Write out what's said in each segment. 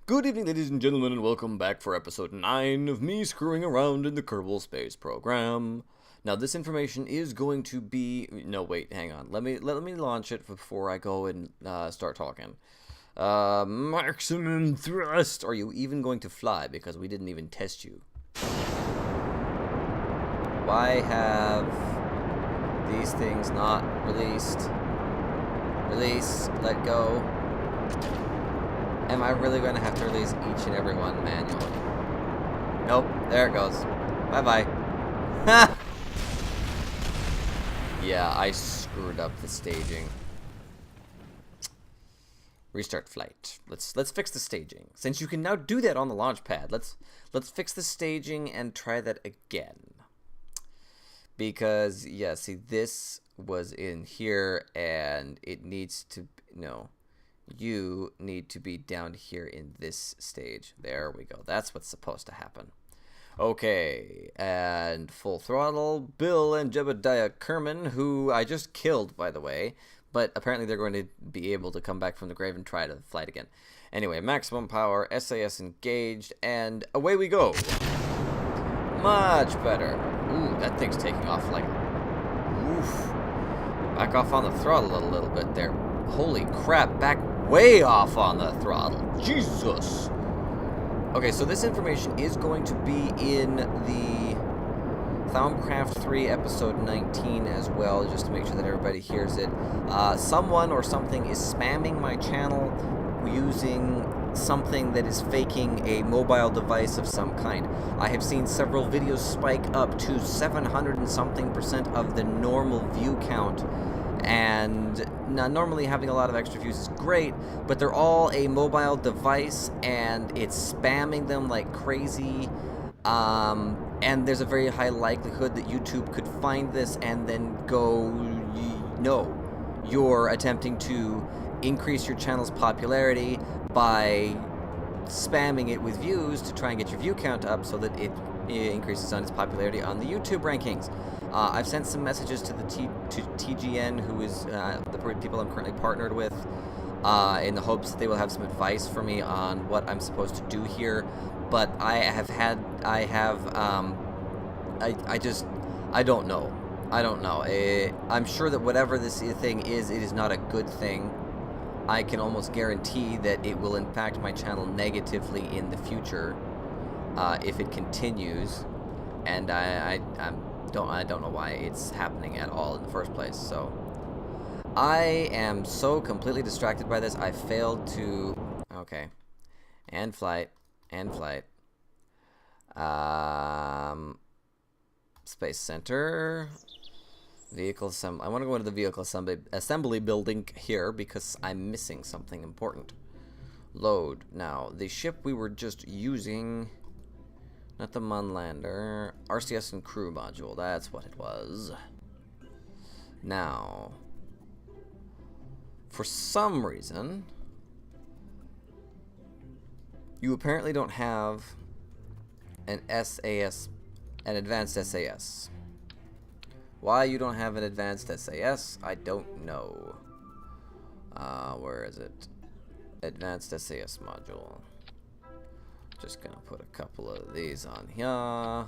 Good evening, ladies and gentlemen, and welcome back for episode 9 of me screwing around in the Kerbal space program. Now, this information is going to be... No, wait, hang on. Let me launch it before I go and start talking. Maximum thrust. Are you even going to fly? Because we didn't even test you. Why have these things not released? Release. Let go. Am I really going to have to release each and every one manually? Nope. There it goes. Bye-bye. Yeah, I screwed up the staging. Restart flight. Let's fix the staging. Since you can now do that on the launch pad, let's fix the staging and try that again. Because, yeah, see, this was in here, and it needs to... No. You need to be down here in this stage. There we go. That's what's supposed to happen. Okay, and full throttle. Bill and Jebediah Kerman, who I just killed, by the way, but apparently they're going to be able to come back from the grave and try to flight again. Anyway, maximum power, SAS engaged, and away we go. Much better. Ooh, that thing's taking off like... Oof. Back off on the throttle a little bit there. Holy crap, back way off on the throttle. Jesus. Okay, so this information is going to be in the Thaumcraft 3 episode 19 as well, just to make sure that everybody hears it. Someone or something is spamming my channel using something that is faking a mobile device of some kind. I have seen several videos spike up to 700 and something % of the normal view count. And now, normally having a lot of extra views is great, but they're all a mobile device, and it's spamming them like crazy. And there's a very high likelihood that YouTube could find this and then go, no, you're attempting to increase your channel's popularity by spamming it with views to try and get your view count up so that it increases on its popularity on the YouTube rankings. I've sent some messages to the TGN, who is the people I'm currently partnered with, in the hopes that they will have some advice for me on what I'm supposed to do here. But I don't know. I don't know. I'm sure that whatever this thing is, it is not a good thing. I can almost guarantee that it will impact my channel negatively in the future if it continues, and I don't know why it's happening at all in the first place. So I am so completely distracted by this. I failed to... Okay. And flight. And flight. Space Center. Vehicle assembly. I want to go into the vehicle assembly building here because I'm missing something important. Load. Now, the ship we were just using... Not the Munlander. RCS and crew module. That's what it was. Now, for some reason, you apparently don't have an SAS, an advanced SAS. Why you don't have an advanced SAS, I don't know. Where is it? Advanced SAS module. Just gonna put a couple of these on here.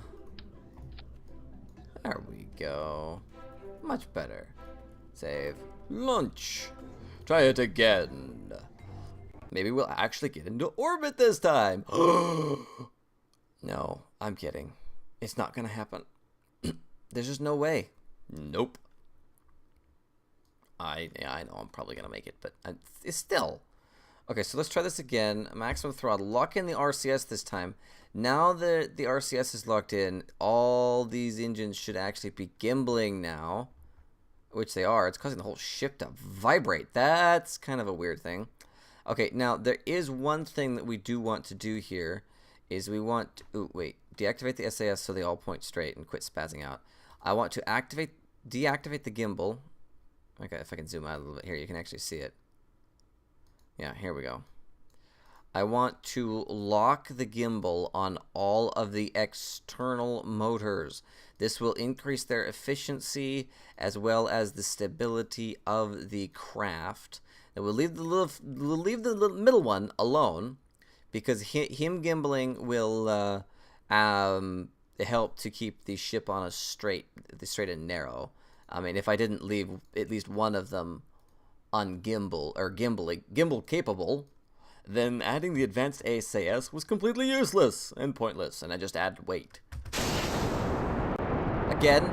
There we go. Much better. Save. Launch. Try it again. Maybe we'll actually get into orbit this time. No, I'm kidding. It's not gonna happen. There's just no way. Nope. I know I'm probably gonna make it, but it's still... Okay, so let's try this again. Maximum throttle. Lock in the RCS this time. Now that the RCS is locked in, all these engines should actually be gimbling now, which they are. It's causing the whole ship to vibrate. That's kind of a weird thing. Okay, now there is one thing that we do want to do here, is we want... Ooh, wait. Deactivate the SAS so they all point straight and quit spazzing out. I want to deactivate the gimbal. Okay, if I can zoom out a little bit here, you can actually see it. Yeah, here we go. I want to lock the gimbal on all of the external motors. This will increase their efficiency as well as the stability of the craft. And we'll leave the middle one alone because him gimbaling will help to keep the ship on a straight and narrow. I mean, if I didn't leave at least one of them ungimbal or gimbal capable, then adding the advanced SAS was completely useless and pointless, and I just added weight. Again.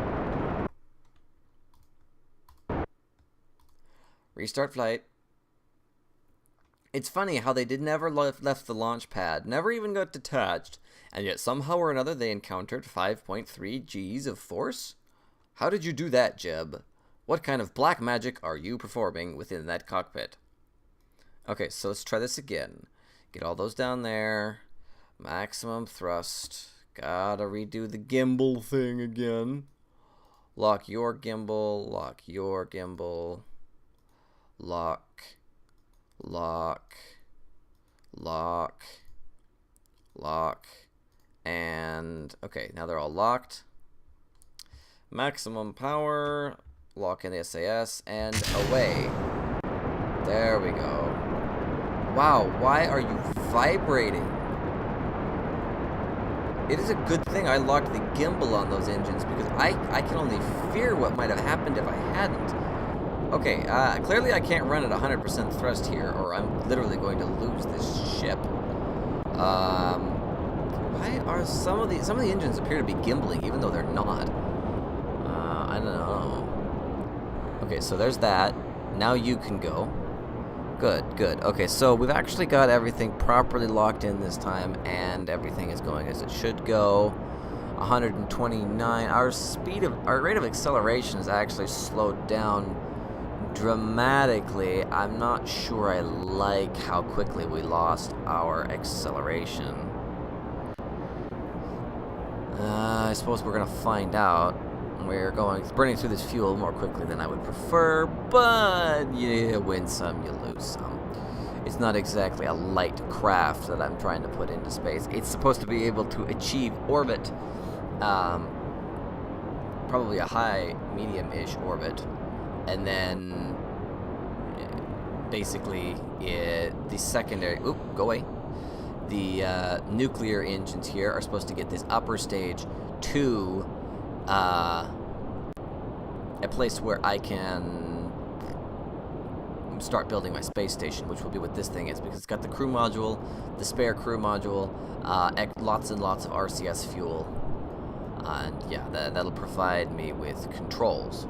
Restart flight. It's funny how they never left the launch pad, never even got detached, and yet somehow or another they encountered 5.3 Gs of force? How did you do that, Jeb? What kind of black magic are you performing within that cockpit? Okay, so let's try this again. Get all those down there. Maximum thrust. Gotta redo the gimbal thing again. Lock your gimbal. Lock your gimbal. Lock. Lock. Lock. Lock. And, okay, now they're all locked. Maximum power. Lock in the SAS. And away. There we go. Wow, why are you vibrating? It is a good thing I locked the gimbal on those engines, because I can only fear what might have happened if I hadn't. Okay, clearly I can't run at 100% thrust here, or I'm literally going to lose this ship. Why are some of the engines appear to be gimbling, even though they're not? I don't know. Okay, so there's that. Now you can go. Good, good. Okay, so we've actually got everything properly locked in this time, and everything is going as it should go. 129. Our rate of acceleration is actually slowed down dramatically. I'm not sure I like how quickly we lost our acceleration. I suppose we're gonna find out. We're burning through this fuel more quickly than I would prefer, but you win some, you lose some. It's not exactly a light craft that I'm trying to put into space. It's supposed to be able to achieve orbit, probably a high, medium-ish orbit, and then basically the secondary, go away. The nuclear engines here are supposed to get this upper stage to a place where I can start building my space station, which will be what this thing is, because it's got the crew module, the spare crew module, lots and lots of RCS fuel, and yeah, that'll provide me with controls.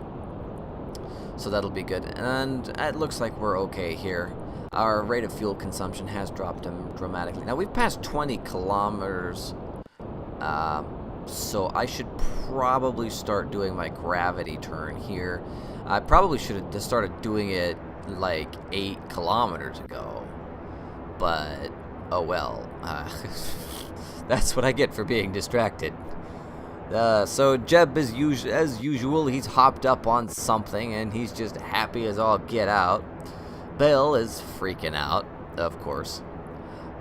So that'll be good, and it looks like we're okay here. Our rate of fuel consumption has dropped dramatically. Now we've passed 20 kilometers. So I should probably start doing my gravity turn here. I probably should have just started doing it like 8 kilometers ago. But, oh well. That's what I get for being distracted. So Jeb, as usual, he's hopped up on something and he's just happy as all get out. Bill is freaking out, of course.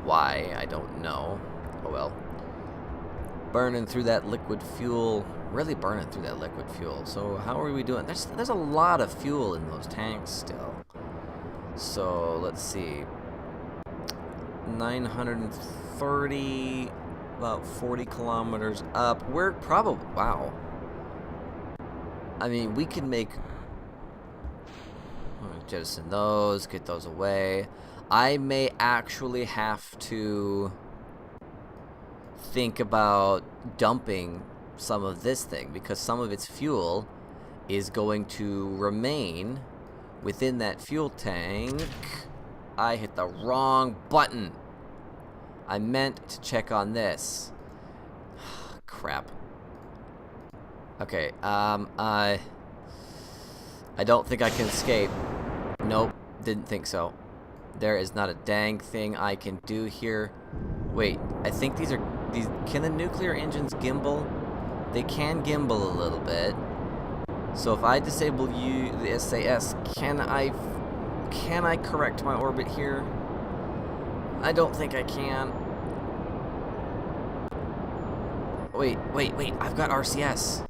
Why? I don't know. Oh well. Burning through that liquid fuel, really burning through that liquid fuel. So how are we doing? There's a lot of fuel in those tanks still. So let's see, 930, about 40 kilometers up. We're probably, wow. I mean, we can make, jettison those, get those away. I may actually have to think about dumping some of this thing, because some of its fuel is going to remain within that fuel tank. I hit the wrong button. I meant to check on this. Crap. Okay, I don't think I can escape. Nope, didn't think so. There is not a dang thing I can do here. Wait, I think these can the nuclear engines gimbal? They can gimbal a little bit. So if I disable the SAS, can I correct my orbit here? I don't think I can. Wait, I've got RCS.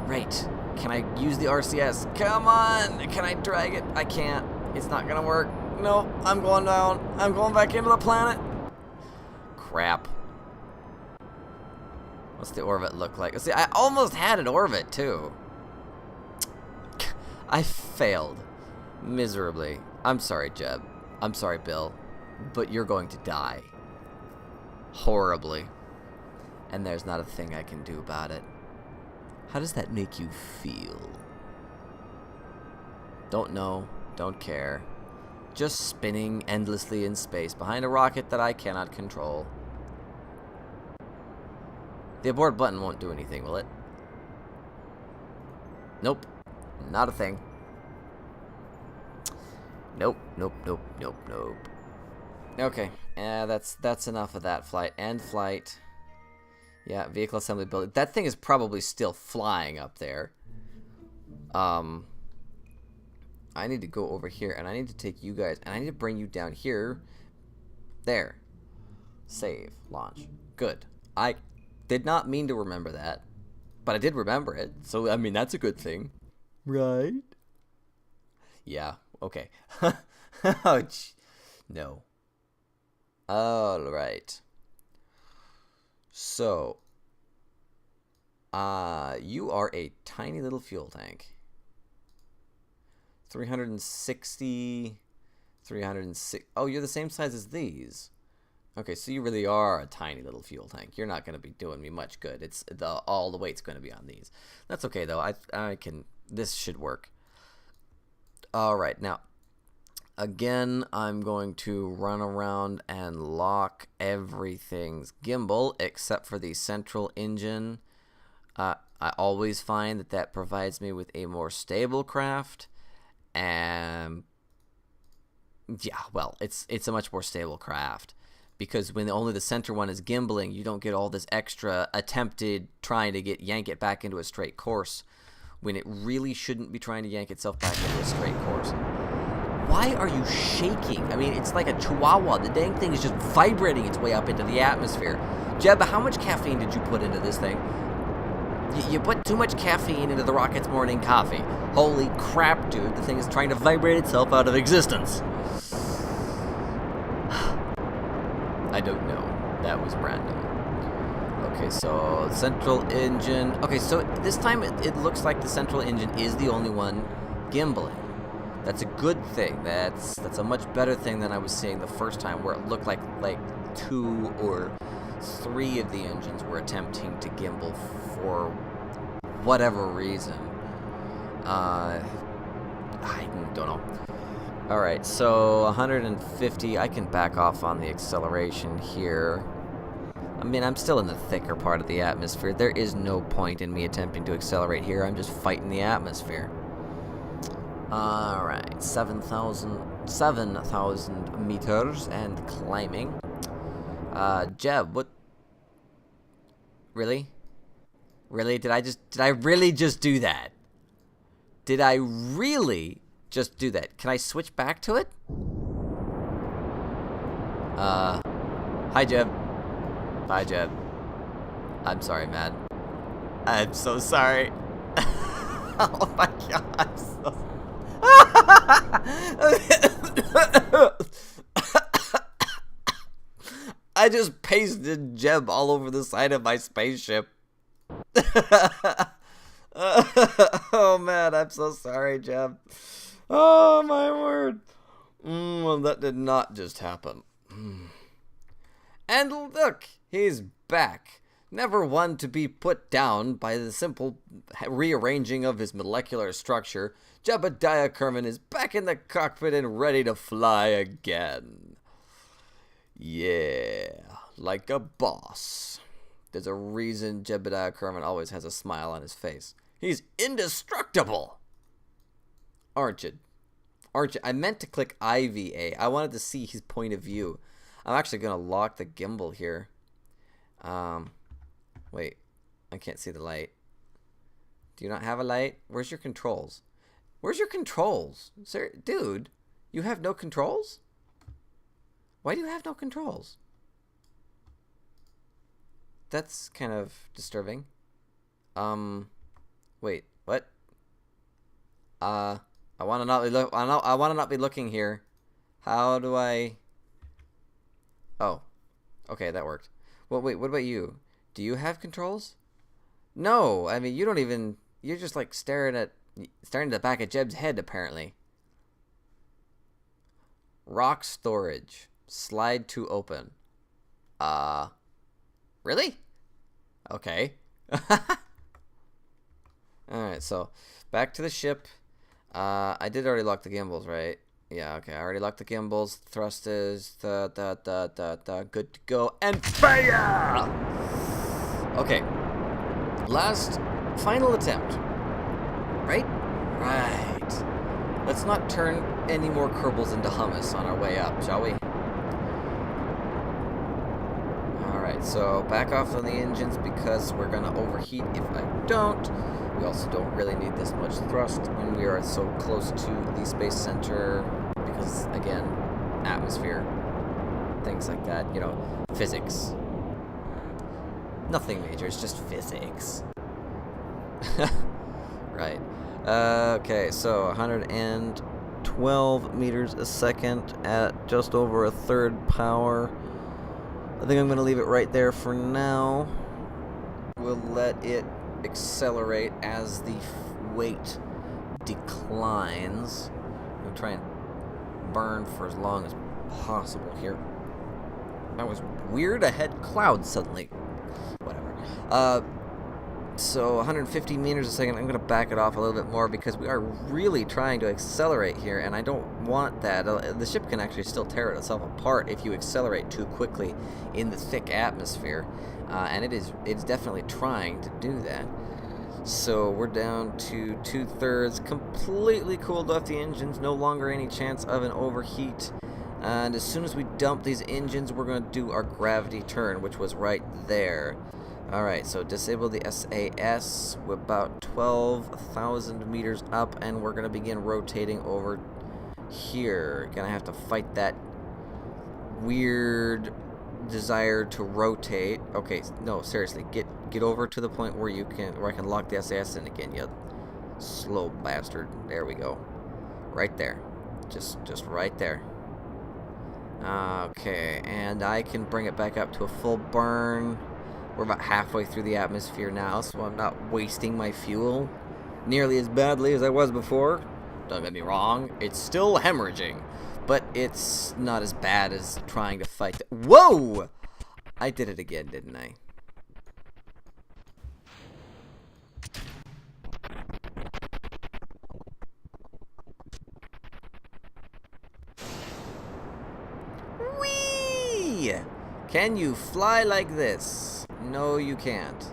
Right. Can I use the RCS? Come on! Can I drag it? I can't. It's not gonna work. No, I'm going down. I'm going back into the planet. Crap. What's the orbit look like? See, I almost had an orbit, too. I failed. Miserably. I'm sorry, Jeb. I'm sorry, Bill. But you're going to die. Horribly. And there's not a thing I can do about it. How does that make you feel? Don't know. Don't care. Just spinning endlessly in space behind a rocket that I cannot control. The abort button won't do anything, will it? Nope. Not a thing. Nope, nope, nope, nope, nope. Okay, that's enough of that flight. End flight. Yeah, vehicle assembly building. That thing is probably still flying up there. I need to go over here, and I need to take you guys, and I need to bring you down here. There. Save. Launch. Good. I did not mean to remember that, but I did remember it, so, I mean, that's a good thing. Right? Yeah, okay. Oh, no. Alright. So, you are a tiny little fuel tank. 360, 306. Oh, you're the same size as these. Okay, so you really are a tiny little fuel tank. You're not going to be doing me much good. It's all the weight's going to be on these. That's okay though. I can. This should work. All right, now again, I'm going to run around and lock everything's gimbal except for the central engine. I always find that provides me with a more stable craft. And yeah, well, it's a much more stable craft, because when only the center one is gimbaling, you don't get all this extra attempted trying to yank it back into a straight course when it really shouldn't be trying to yank itself back into a straight course. Why are you shaking? I mean, it's like a chihuahua. The dang thing is just vibrating its way up into the atmosphere. Jeb, how much caffeine did you put into this thing? You put too much caffeine into the rocket's morning coffee. Holy crap, dude. The thing is trying to vibrate itself out of existence. I don't know. That was random. Okay, so central engine. Okay, so this time it looks like the central engine is the only one gimbaling. That's a good thing. That's a much better thing than I was seeing the first time, where it looked like 2 or 3 of the engines were attempting to gimbal for whatever reason. I don't know. Alright, so 150, I can back off on the acceleration here. I mean, I'm still in the thicker part of the atmosphere. There is no point in me attempting to accelerate here. I'm just fighting the atmosphere. Alright, 7,000 meters and climbing. Jeb, what? Really? Really? Did I really just do that? Did I really just do that? Can I switch back to it? Hi, Jeb. Bye, Jeb. I'm sorry, man. I'm so sorry. Oh my god, I'm so I just pasted Jeb all over the side of my spaceship. Oh man, I'm so sorry, Jeb. Oh my word. Well, that did not just happen. And look, he's back. Never one to be put down by the simple rearranging of his molecular structure, Jebediah Kerman is back in the cockpit and ready to fly again. Yeah, like a boss. There's a reason Jebediah Kerman always has a smile on his face. He's indestructible. Aren't you? Aren't you? I meant to click IVA. I wanted to see his point of view. I'm actually going to lock the gimbal here. Wait. I can't see the light. Do you not have a light? Where's your controls? Where's your controls? Sir, dude, you have no controls? Why do you have no controls? That's kind of disturbing. Wait, what? I want to not be I want to not be looking here. How do I... Oh. Okay, that worked. Well, wait, what about you? Do you have controls? No, I mean, you don't even... You're just, like, staring at the back of Jeb's head, apparently. Rock storage. Slide to open. Really? Okay. Alright, so, back to the ship. I did already lock the gimbals, right? Yeah, okay, I already locked the gimbals. Thrust is good to go, and fire! Okay. Last, final attempt. Right? Right. Let's not turn any more Kerbals into hummus on our way up, shall we? Alright, so back off on the engines because we're going to overheat if I don't. We also don't really need this much thrust when we are so close to the space center because, again, atmosphere, things like that, you know, physics. Nothing major, it's just physics. Right. Okay, so 112 meters a second at just over a third power. I think I'm going to leave it right there for now. We'll let it accelerate as the weight declines. We'll try and burn for as long as possible here. That was weird. I had clouds suddenly. Whatever. So 150 meters a second. I'm going to back it off a little bit more because we are really trying to accelerate here, and I don't want that. The ship can actually still tear itself apart if you accelerate too quickly in the thick atmosphere, and it's definitely trying to do that. So we're down to 2/3, completely cooled off the engines, no longer any chance of an overheat. And as soon as we dump these engines, we're going to do our gravity turn, which was right there. Alright, so disable the SAS. We're about 12,000 meters up, and we're going to begin rotating over here. Gonna have to fight that weird desire to rotate. Okay, no, seriously, get over to the point where I can lock the SAS in again, you slow bastard. There we go. Right there. Just right there. Okay, and I can bring it back up to a full burn. We're about halfway through the atmosphere now, so I'm not wasting my fuel nearly as badly as I was before. Don't get me wrong, it's still hemorrhaging, but it's not as bad as trying to fight. Whoa! I did it again, didn't I? Whee! Can you fly like this? No, you can't.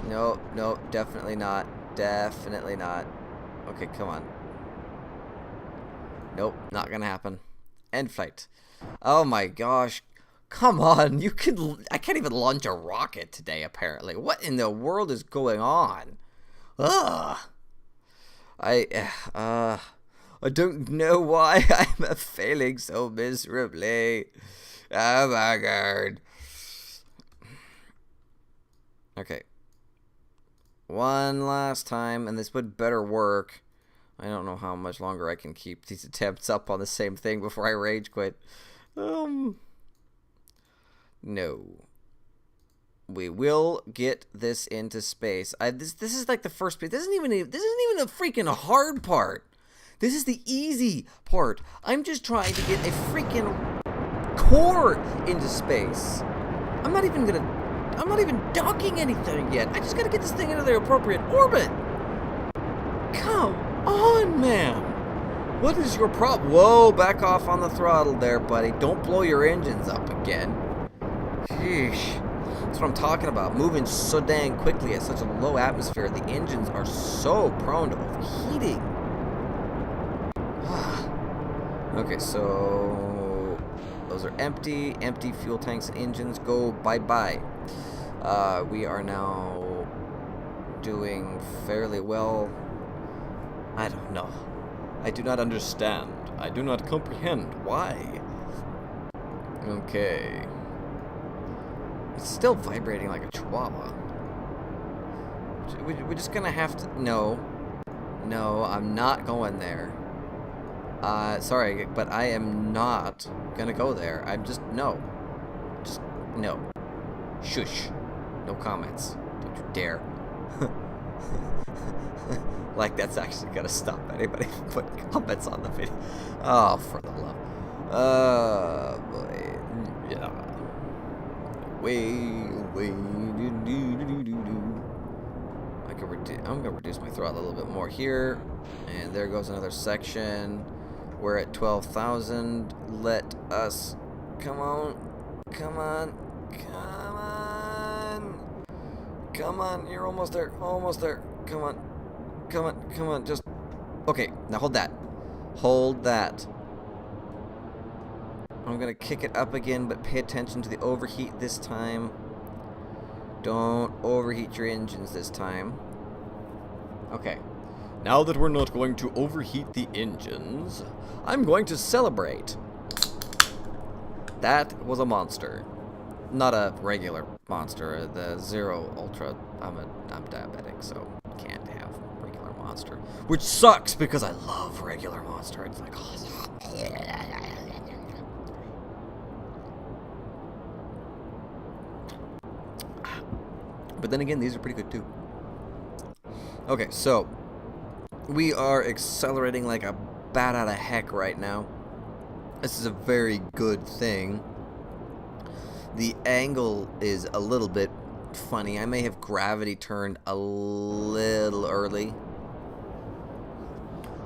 No, definitely not. Definitely not. Okay, come on. Nope, not gonna happen. End fight. Oh my gosh. Come on, I can't even launch a rocket today, apparently. What in the world is going on? Ugh. I don't know why I'm failing so miserably. Oh my god. Okay. One last time, and this would better work. I don't know how much longer I can keep these attempts up on the same thing before I rage quit. No. We will get this into space. This is like the first bit. This isn't even the freaking hard part. This is the easy part. I'm just trying to get a freaking core into space. I'm not even docking anything yet. I just gotta get this thing into the appropriate orbit. Come on, man. What is your problem? Whoa, back off on the throttle there, buddy. Don't blow your engines up again. Sheesh. That's what I'm talking about. Moving so dang quickly at such a low atmosphere. The engines are so prone to overheating. Okay, so those are empty fuel tanks and engines. Go bye-bye. We are now doing fairly well. I don't know. I do not understand. I do not comprehend. Why? Okay. It's still vibrating like a chihuahua. We're just gonna have to... No, I'm not going there. Sorry, but I am not gonna go there. I'm just, no. Just, no. Shush. No comments. Don't you dare. Like, that's actually gonna stop anybody from putting comments on the video. Oh, for the love. Boy. Yeah. I'm gonna reduce my throttle a little bit more here. And there goes another section. We're at 12,000. Let us. Come on. Come on. Come on. Come on. You're almost there. Almost there. Come on. Come on. Come on. Just. Okay. Now hold that. Hold that. I'm going to kick it up again, but pay attention to the overheat this time. Don't overheat your engines this time. Okay. Now that we're not going to overheat the engines, I'm going to celebrate. That was a monster. Not a regular monster, the Zero Ultra. I'm diabetic, so can't have regular monster. Which sucks because I love regular monster. It's like awesome. But then again, these are pretty good too. Okay, so we are accelerating like a bat out of heck right now. This is a very good thing. The angle is a little bit funny. I may have gravity turned a little early.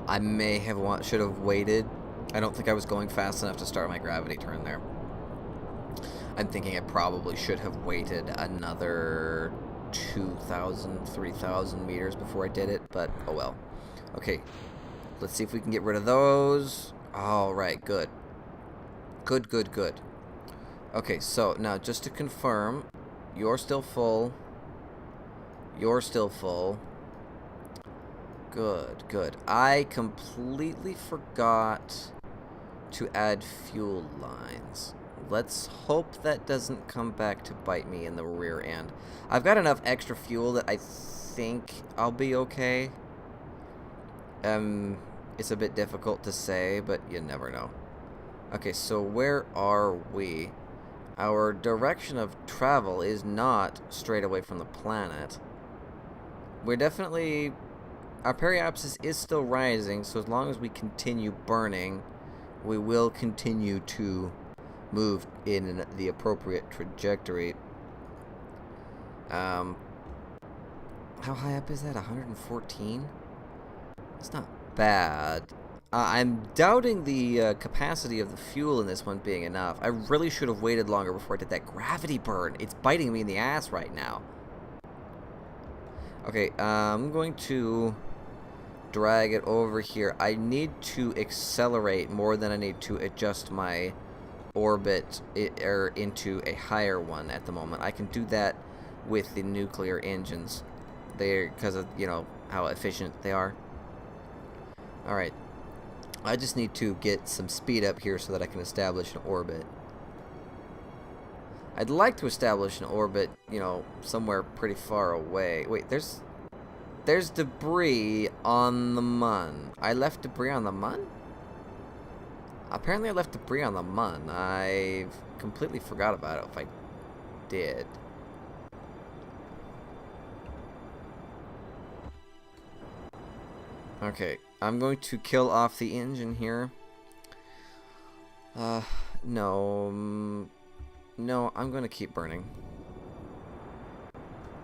I may have should have waited. I don't think I was going fast enough to start my gravity turn there. I'm thinking I probably should have waited another 2,000, 3,000 meters before I did it, but oh well. Okay, let's see if we can get rid of those. All right, good. Good, good, good. Okay, so now just to confirm, you're still full. You're still full. Good, good. I completely forgot to add fuel lines. Let's hope that doesn't come back to bite me in the rear end. I've got enough extra fuel that I think I'll be okay. It's a bit difficult to say, but you never know. Okay, so where are we? Our direction of travel is not straight away from the planet. We're definitely... Our periapsis is still rising, so as long as we continue burning, we will continue to move in the appropriate trajectory. How high up is that? 114? It's not bad. I'm doubting the capacity of the fuel in this one being enough. I really should have waited longer before I did that gravity burn. It's biting me in the ass right now. Okay, I'm going to drag it over here. I need to accelerate more than I need to adjust my orbit into a higher one at the moment. I can do that with the nuclear engines. They're because of, you know, how efficient they are. Alright. I just need to get some speed up here so that I can establish an orbit. I'd like to establish an orbit, you know, somewhere pretty far away. Wait, there's debris on the Mun. I left debris on the Mun? Apparently I left debris on the Mun. I completely forgot about it if I did. Okay, I'm going to kill off the engine here. No, I'm going to keep burning.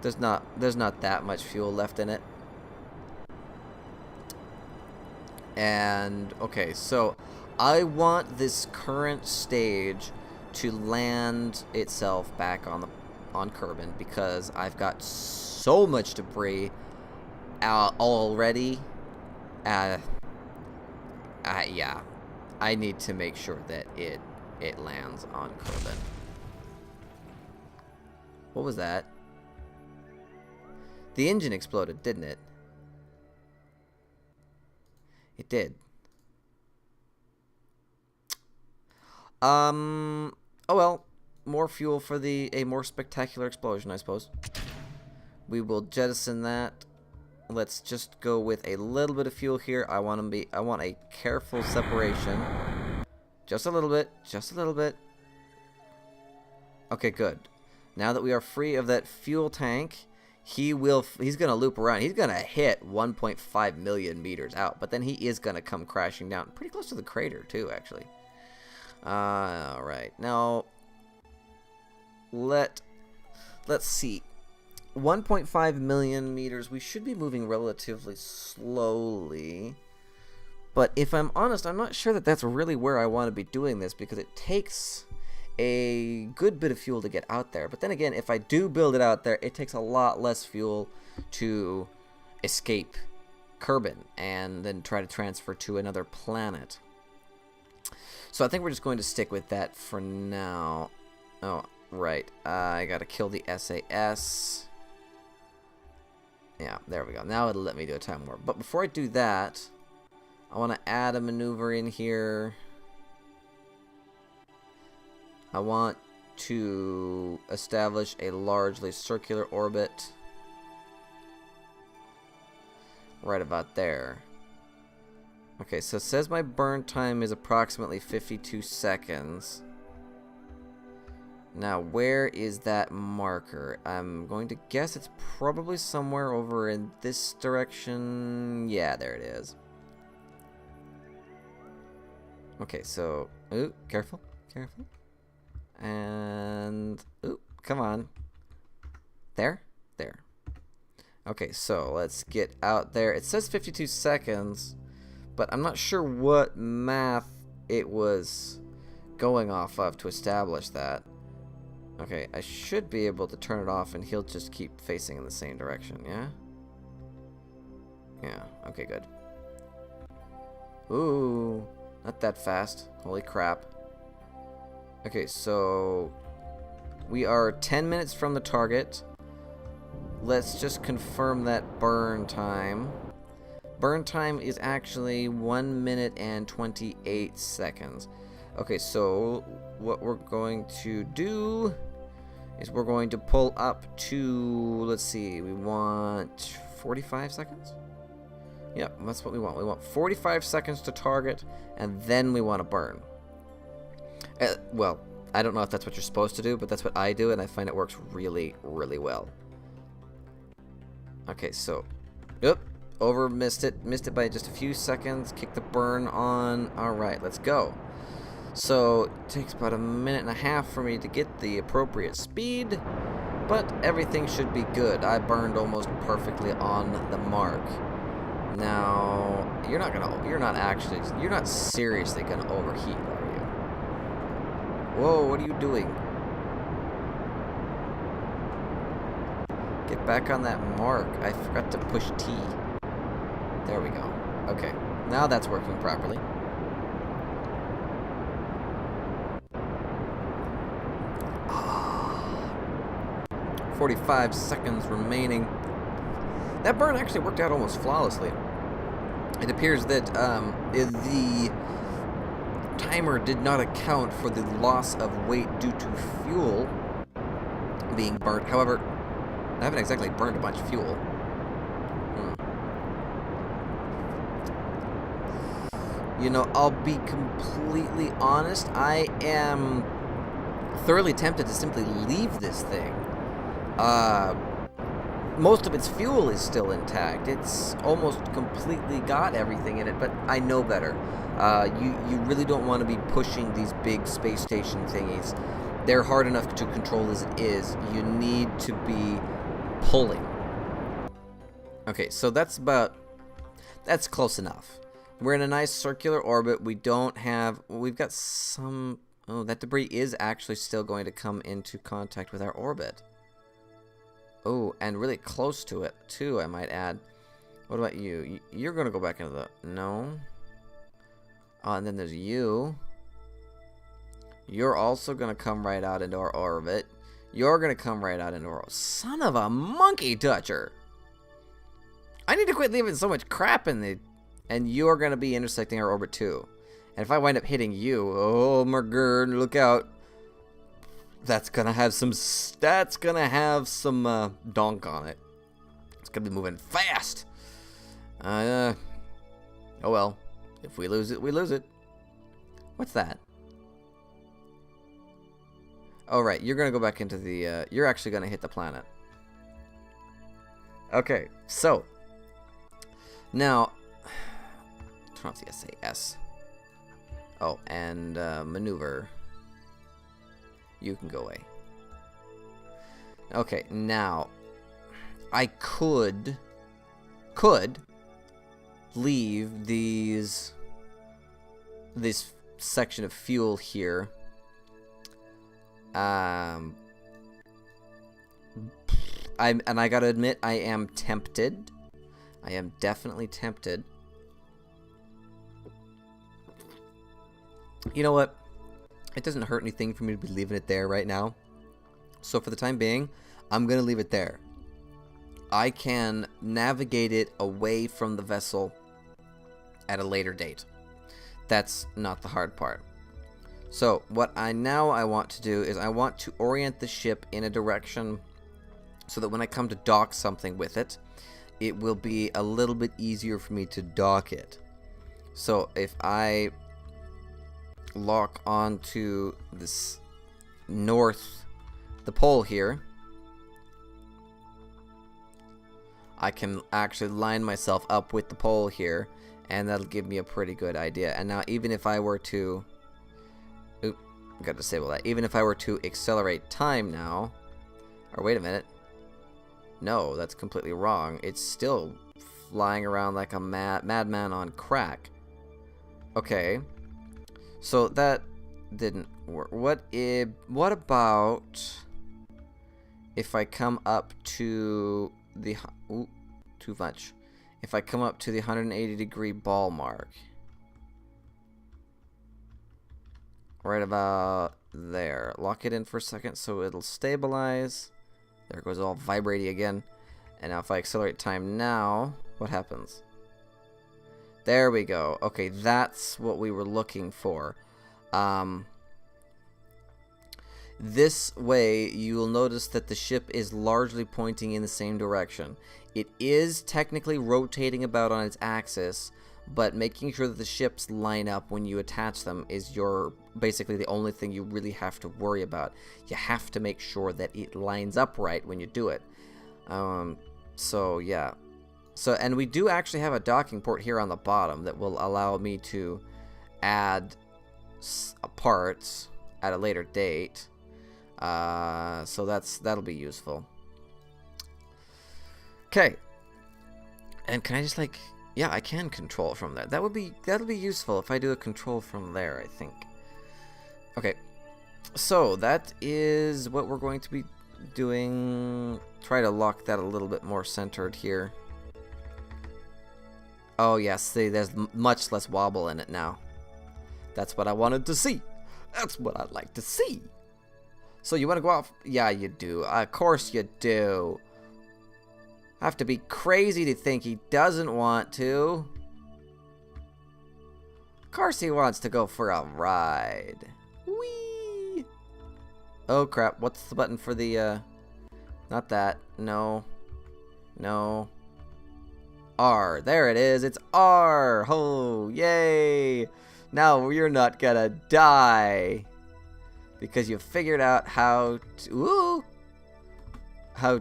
There's not that much fuel left in it. And okay, so I want this current stage to land itself back on Kerbal because I've got so much debris already. Yeah, I need to make sure that it lands on Kerbal. What was that? The engine exploded, didn't it? It did. Oh well, more fuel for a more spectacular explosion, I suppose. We will jettison that. let's just go with a little bit of fuel here. I want a careful separation. Just a little bit. Just a little bit. Okay, good. Now that we are free of that fuel tank, he's gonna loop around. He's gonna hit 1.5 million meters out, but then he is gonna come crashing down pretty close to the crater too, actually. All right, now let's see. 1.5 million meters. We should be moving relatively slowly. But if I'm honest, I'm not sure that that's really where I want to be doing this, because it takes a good bit of fuel to get out there. But then again, if I do build it out there, it takes a lot less fuel to escape Kerbal and then try to transfer to another planet. So I think we're just going to stick with that for now. Oh, right. I gotta kill the SAS. Yeah, there we go. Now it'll let me do a time warp. But before I do that, I want to add a maneuver in here. I want to establish a largely circular orbit right about there. Okay, so it says my burn time is approximately 52 seconds. Now, where is that marker? I'm going to guess it's probably somewhere over in this direction. Yeah, there it is. Okay, so, ooh, careful, careful. And, ooh, come on. There? There. Okay, so let's get out there. It says 52 seconds, but I'm not sure what math it was going off of to establish that. Okay, I should be able to turn it off and he'll just keep facing in the same direction, yeah? Yeah, okay, good. Ooh, not that fast. Holy crap. Okay, so we are 10 minutes from the target. Let's just confirm that burn time. Burn time is actually 1 minute and 28 seconds. Okay, so what we're going to do is we're going to pull up to, let's see, we want 45 seconds? Yep, that's what we want. We want 45 seconds to target, and then we want to burn. Well, I don't know if that's what you're supposed to do, but that's what I do, and I find it works really, really well. Okay, so, missed it by just a few seconds. Kick the burn on. All right, let's go. So it takes about 1.5 minutes for me to get the appropriate speed, but everything should be good. I burned almost perfectly on the mark. Now, you're not seriously gonna overheat, are you? Whoa, what are you doing? Get back on that mark. I forgot to push T. There we go. Okay, now that's working properly. Ah, 45 seconds remaining. That burn actually worked out almost flawlessly. It appears that the timer did not account for the loss of weight due to fuel being burnt. However, I haven't exactly burned a bunch of fuel. You know, I'll be completely honest. I am thoroughly tempted to simply leave this thing. Most of its fuel is still intact. It's almost completely got everything in it, but I know better. You really don't want to be pushing these big space station thingies. They're hard enough to control as it is. You need to be pulling. Okay, so that's close enough. We're in a nice circular orbit. We've got some, that debris is actually still going to come into contact with our orbit. Oh, and really close to it, too, I might add. What about you? You're going to go back into the... No. Oh, and then there's you. You're also going to come right out into our orbit. You're going to come right out into our... Son of a monkey toucher! I need to quit leaving so much crap in the... And you're going to be intersecting our orbit, too. And if I wind up hitting you... Oh, my god, look out. That's gonna have some donk on it. It's gonna be moving fast. Oh well. If we lose it, we lose it. What's that? Oh, right. You're going to go back into the... you're actually going to hit the planet. Okay, so... Now... Turn off the SAS. Oh, and maneuver. You can go away. Okay, now... I could leave this section of fuel here. I gotta admit, I am tempted. I am definitely tempted. You know what? It doesn't hurt anything for me to be leaving it there right now. So for the time being, I'm gonna leave it there. I can navigate it away from the vessel at a later date. That's not the hard part. So what I want to do is I want to orient the ship in a direction so that when I come to dock something with it, it will be a little bit easier for me to dock it. So if I lock onto this the pole here, I can actually line myself up with the pole here, and that'll give me a pretty good idea. And now even if I were to... Oop, gotta disable that. Even if I were to accelerate time now... Or wait a minute. No, that's completely wrong. It's still flying around like a madman on crack. Okay. So that didn't work. What about if I come up to the... Ooh, too much. If I come up to the 180 degree ball mark. Right about there. Lock it in for a second so it'll stabilize. There it goes, all vibrating again. And now if I accelerate time now, what happens? There we go. Okay, that's what we were looking for. This way, you will notice that the ship is largely pointing in the same direction. It is technically rotating about on its axis, but making sure that the ships line up when you attach them is basically the only thing you really have to worry about. You have to make sure that it lines up right when you do it. So yeah. So, and we do actually have a docking port here on the bottom that will allow me to add parts at a later date. So that'll be useful. Okay. And can I just yeah, I can control from there. That'll be useful if I do a control from there, I think. Okay. So that is what we're going to be doing. Try to lock that a little bit more centered here. Oh yes, see, there's much less wobble in it now. That's what I wanted to see. That's what I'd like to see. So you want to go off? Yeah, you do. Of course you do. I have to be crazy to think he doesn't want to. Of course he wants to go for a ride. Whee! Oh crap, what's the button for the, not that. No. No. R. There it is. It's R. Oh, yay. Now you're not gonna die. Because you figured out how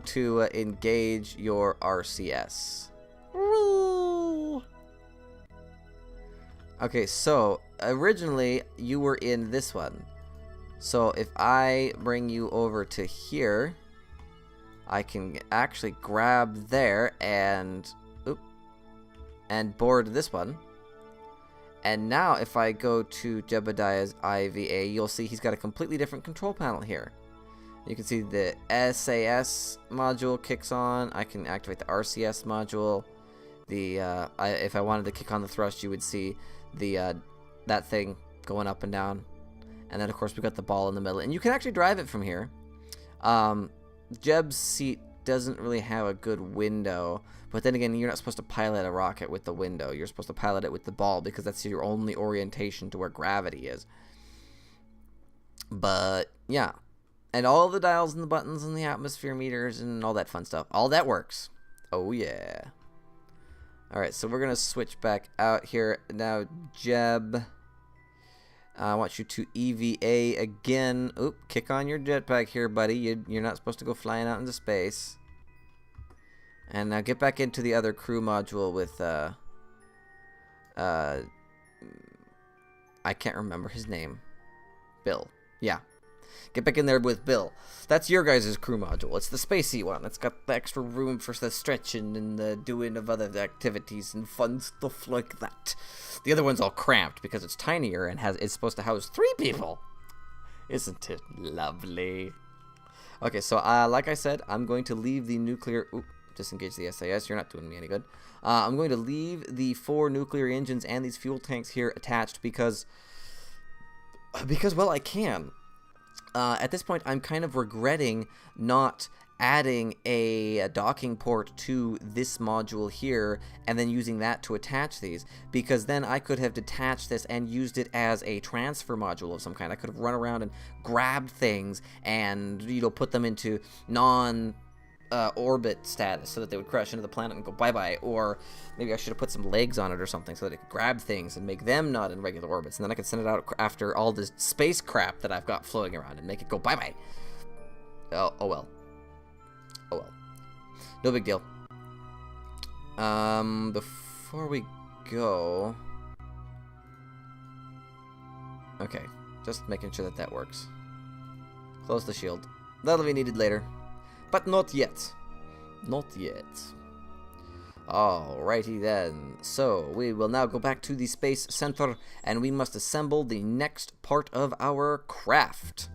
to engage your RCS. Woo! Okay, so originally you were in this one. So if I bring you over to here, I can actually grab there and board this one. And now if I go to Jebediah's IVA, you'll see he's got a completely different control panel here. You can see the SAS module kicks on. I can activate the RCS module. If I wanted to kick on the thrust, you would see that thing going up and down. And then of course we got the ball in the middle, and you can actually drive it from here. Jeb's seat doesn't really have a good window, but then again, you're not supposed to pilot a rocket with the window. You're supposed to pilot it with the ball because that's your only orientation to where gravity is. But yeah, and all the dials and the buttons and the atmosphere meters and all that fun stuff, all that works. Oh yeah. Alright, so we're going to switch back out here. Now, Jeb, I want you to EVA again. Oop, kick on your jetpack here, buddy. You're not supposed to go flying out into space. And now get back into the other crew module with, I can't remember his name. Bill. Yeah. Get back in there with Bill. That's your guys' crew module. It's the spacey one. It's got the extra room for the stretching and the doing of other activities and fun stuff like that. The other one's all cramped because it's tinier and it's supposed to house 3 people. Isn't it lovely? Okay, so like I said, I'm going to leave the nuclear... Oop, disengage the SAS. You're not doing me any good. I'm going to leave the 4 nuclear engines and these fuel tanks here attached because well, I can. At this point, I'm kind of regretting not adding a docking port to this module here and then using that to attach these, because then I could have detached this and used it as a transfer module of some kind. I could have run around and grabbed things and, you know, put them into orbit status so that they would crash into the planet and go bye-bye, or maybe I should have put some legs on it or something so that it could grab things and make them not in regular orbits, and then I could send it out after all this space crap that I've got floating around and make it go bye-bye. Oh well. Oh well. No big deal. Before we go... Okay, just making sure that that works. Close the shield. That'll be needed later. But not yet. Not yet. Alrighty then. So, we will now go back to the Space Center, and we must assemble the next part of our craft.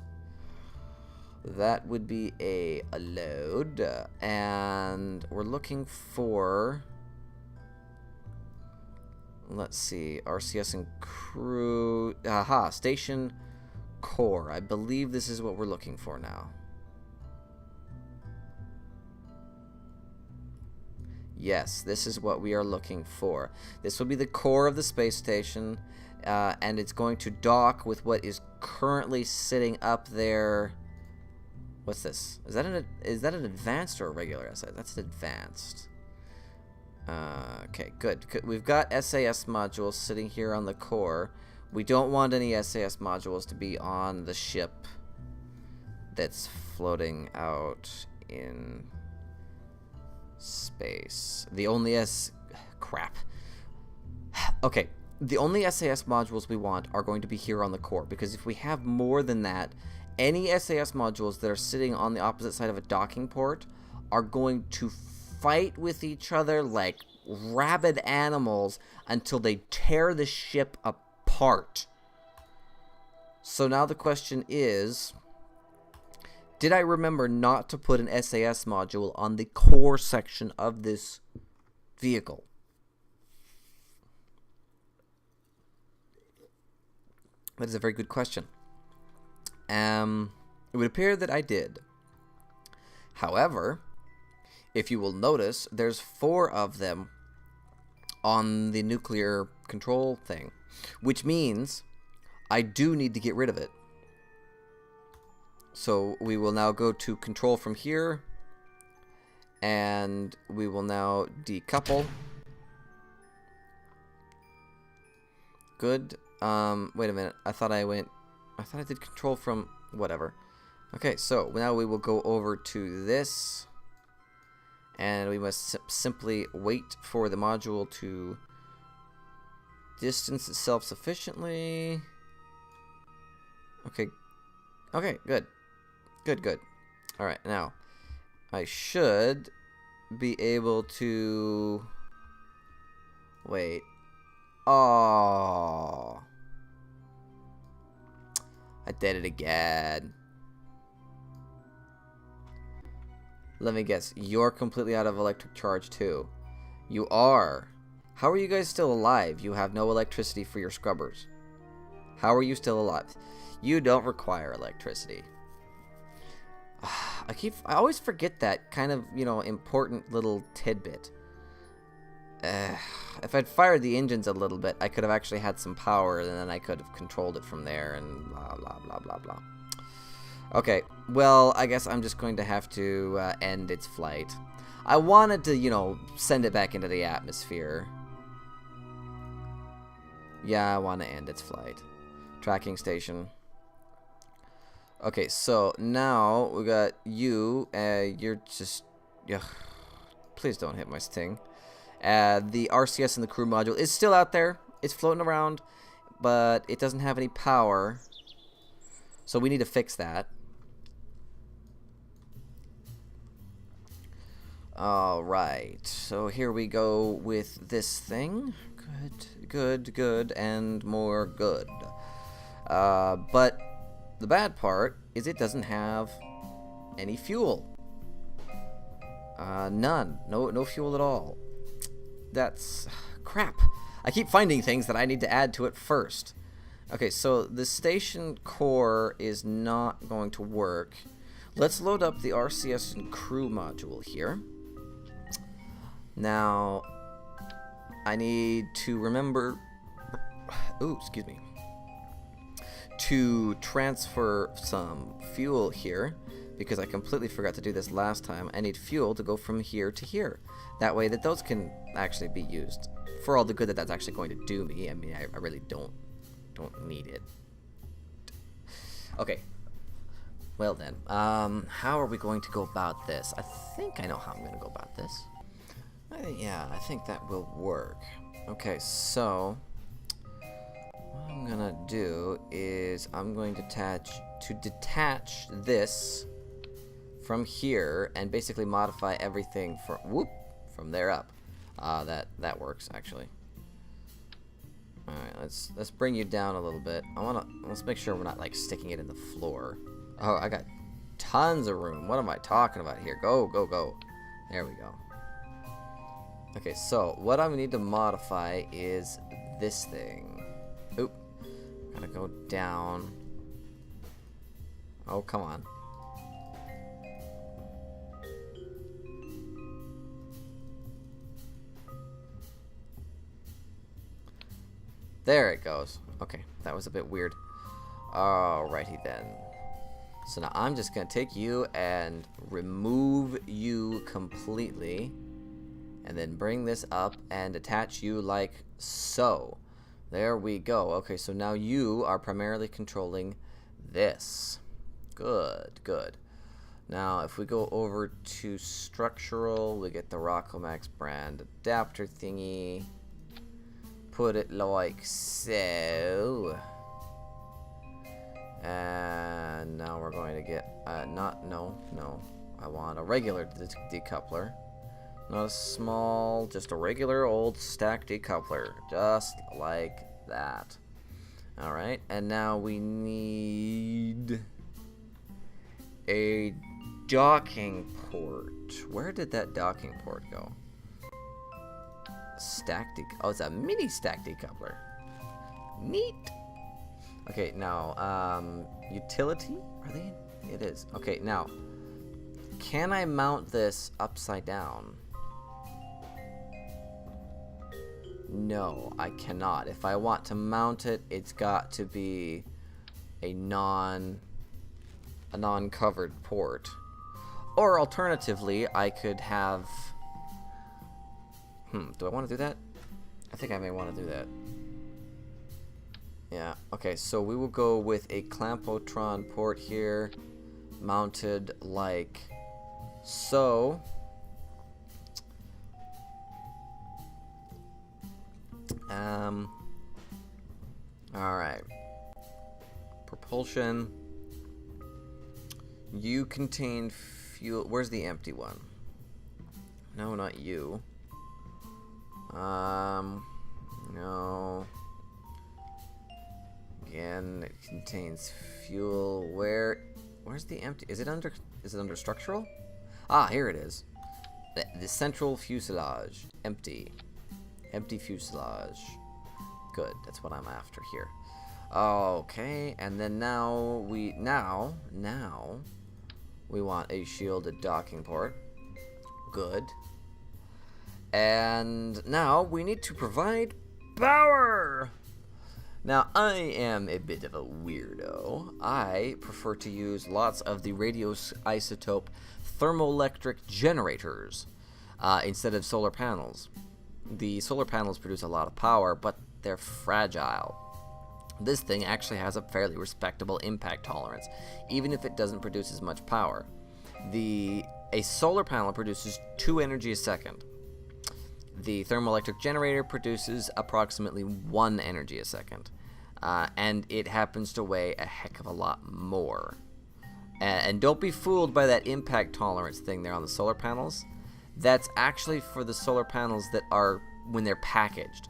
That would be a load. And we're looking for... Let's see. RCS and crew... Aha, station core. I believe this is what we're looking for now. Yes, this is what we are looking for. This will be the core of the space station, and it's going to dock with what is currently sitting up there. What's this? Is that an advanced or a regular SAS? That's an advanced. Okay, good. We've got SAS modules sitting here on the core. We don't want any SAS modules to be on the ship that's floating out in space. The only crap. Okay, the only SAS modules we want are going to be here on the core, because if we have more than that, any SAS modules that are sitting on the opposite side of a docking port are going to fight with each other like rabid animals until they tear the ship apart. So now the question is, did I remember not to put an SAS module on the core section of this vehicle? That is a very good question. It would appear that I did. However, if you will notice, there's 4 of them on the nuclear control thing, which means I do need to get rid of it. So we will now go to control from here, and we will now decouple. Good. Wait a minute. I thought I did control from whatever. Okay, so now we will go over to this, and we must simply wait for the module to distance itself sufficiently. Okay. Okay, good. Good. Alright, now, I should be able to... Wait. Oh, I did it again. Let me guess. You're completely out of electric charge, too. You are. How are you guys still alive? You have no electricity for your scrubbers. How are you still alive? You don't require electricity. I always forget that kind of, you know, important little tidbit. If I'd fired the engines a little bit, I could have actually had some power, and then I could have controlled it from there, and blah, blah, blah, blah, blah. Okay, well, I guess I'm just going to have to end its flight. I wanted to, you know, send it back into the atmosphere. Yeah, I want to end its flight. Tracking station. Okay, so now we got you. You're just... Ugh, please don't hit my sting. The RCS and the crew module is still out there. It's floating around, but it doesn't have any power. So we need to fix that. Alright, so here we go with this thing. Good, good, good, and more good. But the bad part is it doesn't have any fuel. None. No fuel at all. That's crap. I keep finding things that I need to add to it first. Okay, so the station core is not going to work. Let's load up the RCS and crew module here. Now, I need to remember... Ooh, excuse me. To transfer some fuel here, because I completely forgot to do this last time. I need fuel to go from here to here. That way that those can actually be used for all the good that that's actually going to do me. I mean, I really don't need it. Okay. Well then, how are we going to go about this? I think I know how I'm going to go about this. Yeah, I think that will work. Okay, so what I'm going to do is I'm going to detach this from here and basically modify everything from there up. That works actually. All right, let's bring you down a little bit. Let's make sure we're not like sticking it in the floor. Oh, I got tons of room. What am I talking about here? Go, go, go. There we go. Okay, so what I need to modify is this thing. Oop. Gotta go down. Oh, come on. There it goes. Okay, that was a bit weird. Alrighty then. So now I'm just going to take you and remove you completely. And then bring this up and attach you like so. There we go. Okay, so now you are primarily controlling this. Good, good. Now, if we go over to structural, we get the Rockomax brand adapter thingy. Put it like so. And now we're going to get, no. I want a regular decoupler. Not a small, just a regular old stack decoupler. Just like that. Alright, and now we need a docking port. Where did that docking port go? Oh, it's a mini stack decoupler. Neat. Okay, now, utility? Are they? It is. Okay, now, can I mount this upside down? No, I cannot. If I want to mount it, it's got to be a non-covered port. Or alternatively, I could have... do I want to do that? I think I may want to do that. Yeah, okay, so we will go with a Clampotron port here, mounted like so. Alright. Propulsion. You contain fuel. Where's the empty one? No, not you. No. Again, it contains fuel. Where's the empty? Is it under structural? Ah, here it is. The central fuselage. Empty. Empty fuselage. Good. That's what I'm after here. Okay, and then now we want a shielded docking port. Good. And now we need to provide power. Now, I am a bit of a weirdo. I prefer to use lots of the radioisotope thermoelectric generators. instead of solar panels. The solar panels produce a lot of power, but they're fragile. This thing actually has a fairly respectable impact tolerance, even if it doesn't produce as much power. A solar panel produces 2 energy a second. The thermoelectric generator produces approximately 1 energy a second. And it happens to weigh a heck of a lot more. And don't be fooled by that impact tolerance thing there on the solar panels. That's actually for the solar panels that are when they're packaged.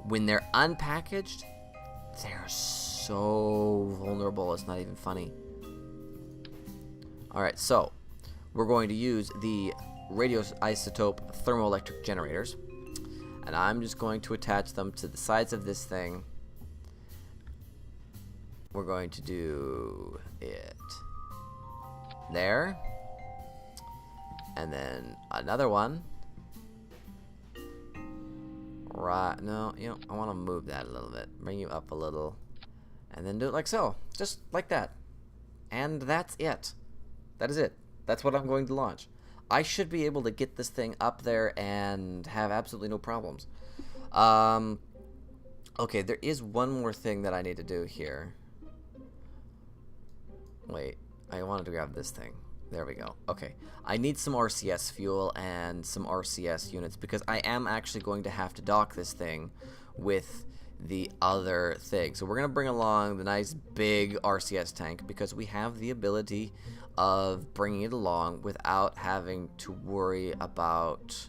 When they're unpackaged, they're so vulnerable, it's not even funny. Alright, so we're going to use the radioisotope thermoelectric generators. And I'm just going to attach them to the sides of this thing. We're going to do it there. And then another one. Right, no, I want to move that a little bit. Bring you up a little. And then do it like so. Just like that. And that's it. That is it. That's what I'm going to launch. I should be able to get this thing up there and have absolutely no problems. Okay, there is one more thing that I need to do here. Wait, I wanted to grab this thing. There we go. Okay, I need some RCS fuel and some RCS units because I am actually going to have to dock this thing with the other thing. So we're going to bring along the nice big RCS tank because we have the ability of bringing it along without having to worry about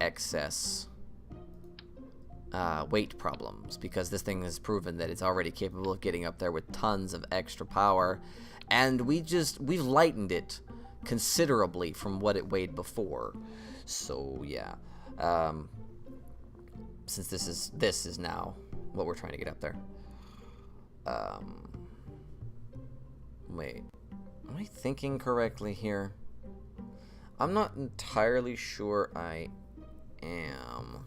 excess weight problems, because this thing has proven that it's already capable of getting up there with tons of extra power, and we've lightened it considerably from what it weighed before. So yeah, since this is now what we're trying to get up there. Wait, am I thinking correctly here? I'm not entirely sure I am.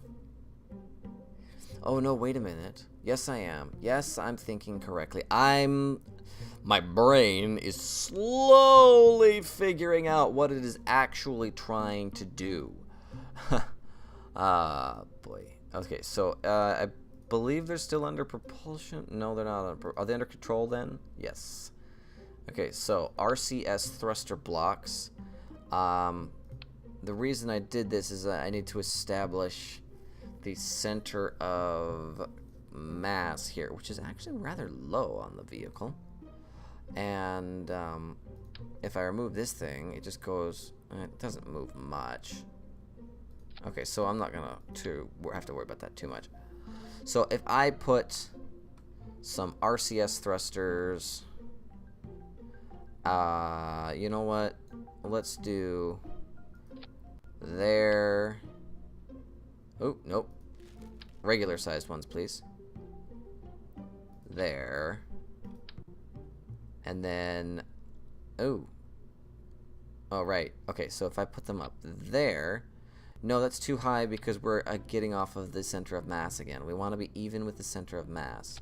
Oh no, wait a minute. Yes, I am. Yes, I'm thinking correctly. My brain is slowly figuring out what it is actually trying to do. Boy. Okay, so I believe they're still under propulsion. No, they're not. Are they under control then? Yes. Okay, so RCS thruster blocks. The reason I did this is I need to establish the center of mass here, which is actually rather low on the vehicle. And if I remove this thing, it just goes, it doesn't move much. Okay, so I'm not gonna have to worry about that too much. So if I put some RCS thrusters, you know what? Let's do there. Oh, nope. Regular sized ones, please. There. And then, oh, right. Okay, so if I put them up there, no, that's too high because we're getting off of the center of mass again. We want to be even with the center of mass.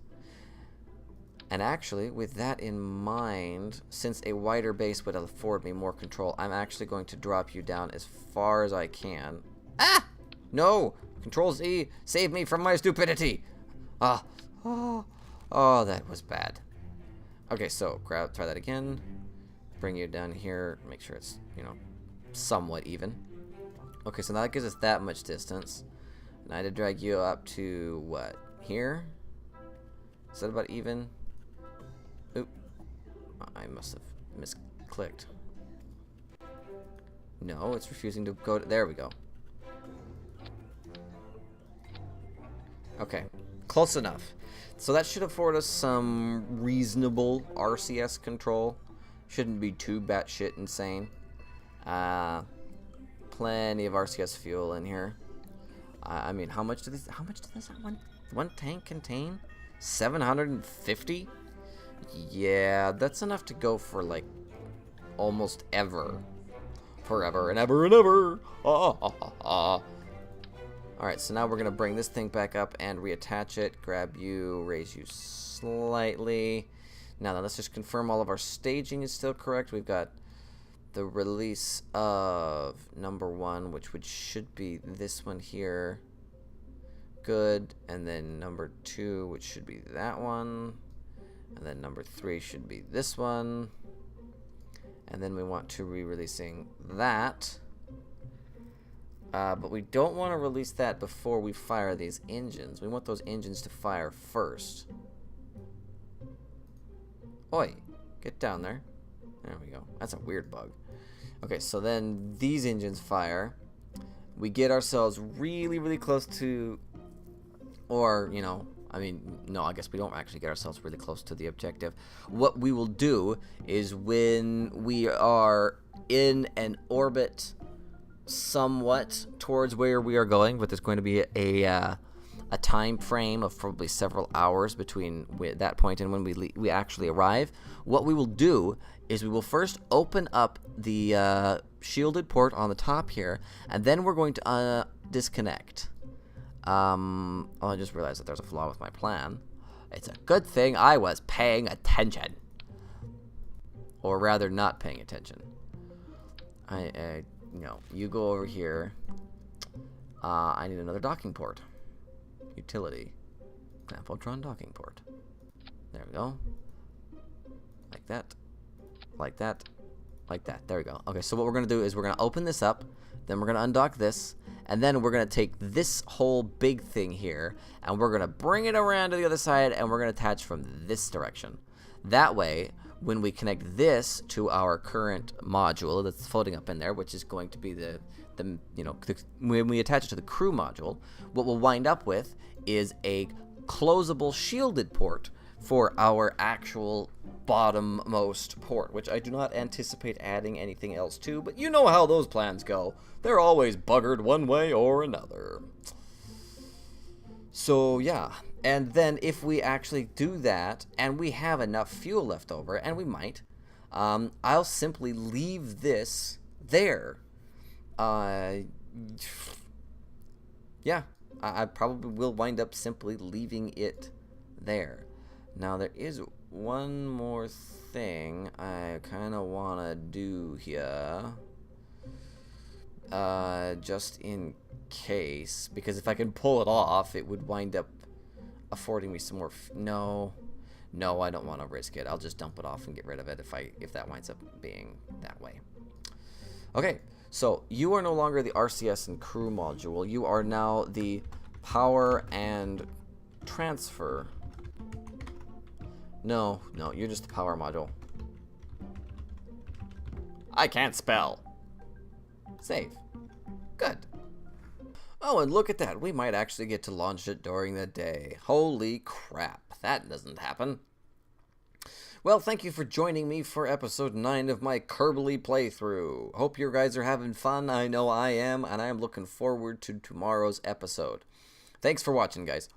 And actually, with that in mind, since a wider base would afford me more control, I'm actually going to drop you down as far as I can. Ah! No! Control Z, save me from my stupidity! Oh, that was bad. Okay, so try that again. Bring you down here. Make sure it's, somewhat even. Okay, so now that gives us that much distance. And I had to drag you up to, what, here? Is that about even? Oop. I must have misclicked. No, it's refusing to go to, there we go. Okay, close enough. So that should afford us some reasonable RCS control. Shouldn't be too batshit insane. Plenty of RCS fuel in here. I mean, how much does that one tank contain? 750? Yeah, that's enough to go for like almost ever. Forever and ever and ever. Alright, so now we're going to bring this thing back up and reattach it. Grab you, raise you slightly. Now let's just confirm all of our staging is still correct. We've got the release of number 1, which should be this one here. Good. And then number 2, which should be that one. And then number 3 should be this one. And then we want to re-releasing that. But we don't want to release that before we fire these engines. We want those engines to fire first. Oi, get down there. There we go. That's a weird bug. Okay, so then these engines fire. We get ourselves really, really close to, or, you know, I mean, no, I guess we don't actually get ourselves really close to the objective. What we will do is when we are in an orbit somewhat towards where we are going, but there's going to be a time frame of probably several hours between that point and when we actually arrive. What we will do is we will first open up the shielded port on the top here, and then we're going to disconnect. Oh, I just realized that there's a flaw with my plan. It's a good thing I was paying attention. Or rather, not paying attention. No, you go over here. I need another docking port. Utility. Amphotron docking port. There we go. Like that. Like that. Like that. There we go. Okay, so what we're going to do is we're going to open this up. Then we're going to undock this. And then we're going to take this whole big thing here. And we're going to bring it around to the other side. And we're going to attach from this direction. That way, when we connect this to our current module that's floating up in there, which is going to be when we attach it to the crew module, what we'll wind up with is a closable shielded port for our actual bottommost port, which I do not anticipate adding anything else to, but you know how those plans go. They're always buggered one way or another. So yeah, and then if we actually do that and we have enough fuel left over, and we might, I'll simply leave this there. Yeah, I probably will wind up simply leaving it there. Now there is one more thing I kind of want to do here, just in case, because if I can pull it off, it would wind up affording me some more. No, I don't want to risk it. I'll just dump it off and get rid of it if that winds up being that way. Okay, so you are no longer the RCS and crew module. You are now the power and transfer. No, you're just the power module. I can't spell. Save. Good. Oh, and look at that. We might actually get to launch it during the day. Holy crap. That doesn't happen. Well, thank you for joining me for episode 9 of my Kerbal playthrough. Hope you guys are having fun. I know I am, and I am looking forward to tomorrow's episode. Thanks for watching, guys.